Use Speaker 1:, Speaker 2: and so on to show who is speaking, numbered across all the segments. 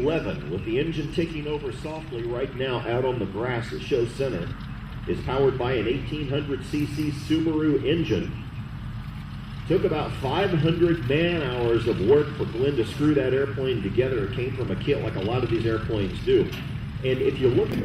Speaker 1: 11, with the engine ticking over softly right now out on the grass at Show Center, is powered by an 1800cc Subaru engine. Took about 500 man-hours of work for Glenn to screw that airplane together. It came from a kit like a lot of these airplanes do. And if you look at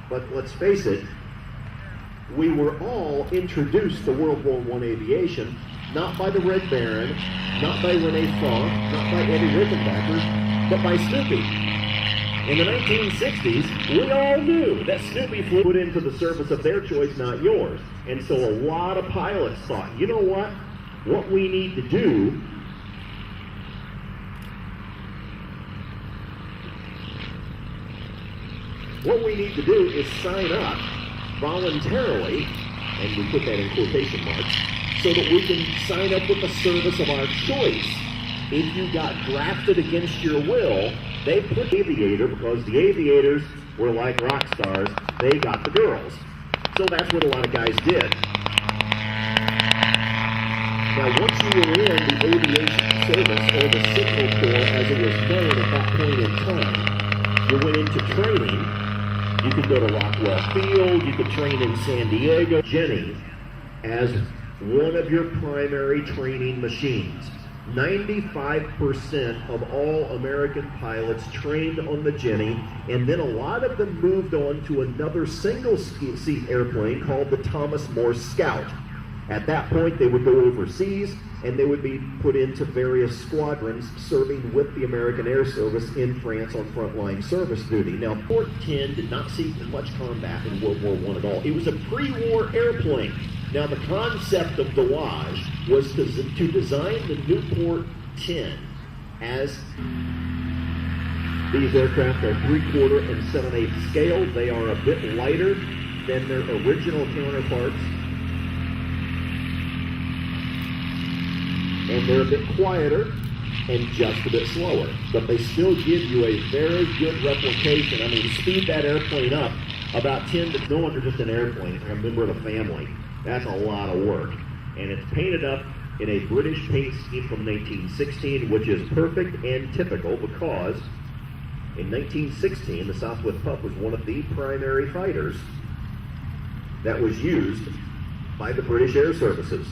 Speaker 1: But let's face it, we were all introduced to World War I aviation, not by the Red Baron, not by Rene Franck, not by Eddie Rickenbacker, but by Snoopy. In the 1960s, we all knew that Snoopy flew put into the service of their choice, not yours. And so a lot of pilots thought, you know what? What we need to do is sign up voluntarily, and we put that in quotation marks, so that we can sign up with the service of our choice. If you got drafted against your will, they put aviator because the aviators were like rock stars. They got the girls. So that's what a lot of guys did. Now, once you were in the aviation service, or the signal corps as it was known at that point in time, you went into training. You could go to Rockwell Field, you could train in San Diego. Jenny as one of your primary training machines. 95% of all American pilots trained on the Jenny, and then a lot of them moved on to another single-seat airplane called the Thomas Morse Scout. At that point, they would go overseas, and they would be put into various squadrons serving with the American Air Service in France on frontline service duty. Now, Fort 10 did not see much combat in World War I at all. It was a pre-war airplane. Now, the concept of douage was to design the Newport 10 as these aircraft are 3/4 and 7/8 scale. They are a bit lighter than their original counterparts. and they're a bit quieter and just a bit slower. But they still give you a very good replication. I mean, to speed that airplane up about 10 to no longer just an airplane, it's like a member of the family. That's a lot of work. And it's painted up in a British paint scheme from 1916, which is perfect and typical because in 1916, the Southwest Pup was one of the primary fighters that was used by the British Air Services.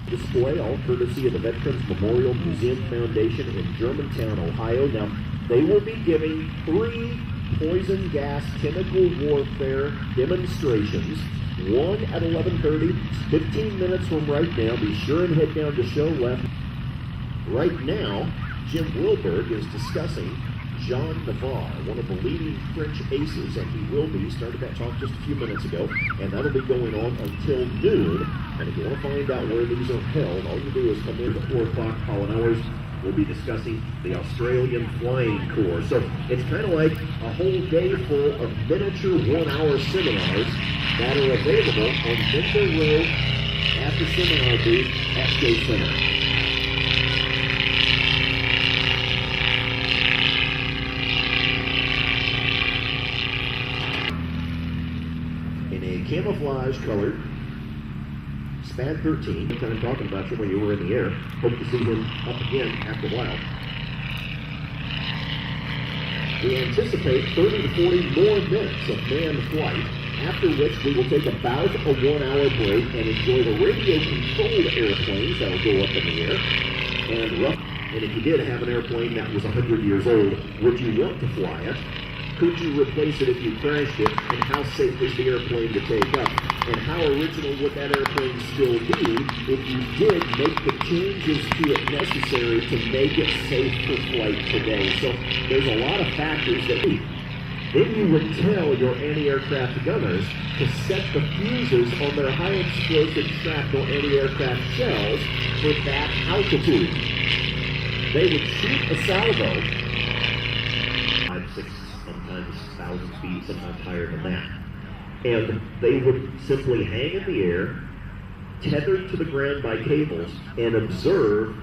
Speaker 1: Display all courtesy of the Veterans Memorial Museum Foundation in Germantown, Ohio. Now, they will be giving 3 poison gas chemical warfare demonstrations, one at 11:30, 15 minutes from right now. Be sure and head down to show left. Right now, Jim Wilberg is discussing Jean Navarre, one of the leading French aces, and he will be, started that talk just a few minutes ago, and that'll be going on until noon. And if you want to find out where these are held, all you do is come in at 4 o'clock, call an hours. We'll be discussing the Australian Flying Corps. So it's kind of like a whole day full of miniature 1-hour seminars that are available on Vendor Road at the seminar booth at State Center. In a camouflage colored SPAD 13, kind of talking about you when you were in the air. Hope to see him up again after a while. We anticipate 30 to 40 more minutes of manned flight, after which we will take about a 1-hour break and enjoy the radio-controlled airplanes that will go up in the air. And if you did have an airplane that was 100 years old, would you want to fly it? Could you replace it if you crashed it? And how safe is the airplane to take up? And how original would that airplane still be if you did make the changes to it necessary to make it safe for flight today? So there's a lot of factors that then you would tell your anti-aircraft gunners to set the fuses on their high-explosive shrapnel anti-aircraft shells for that altitude. They would shoot a salvo 5, 6, sometimes 1,000 feet, sometimes higher than that. And they would simply hang in the air, tethered to the ground by cables, and observe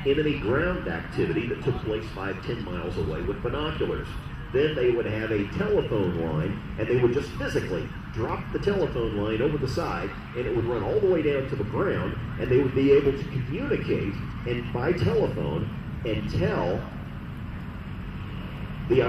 Speaker 1: enemy ground activity that took place 5-10 miles away with binoculars. Then they would have a telephone line, and they would just physically drop the telephone line over the side, and it would run all the way down to the ground, and they would be able to communicate and by telephone and tell the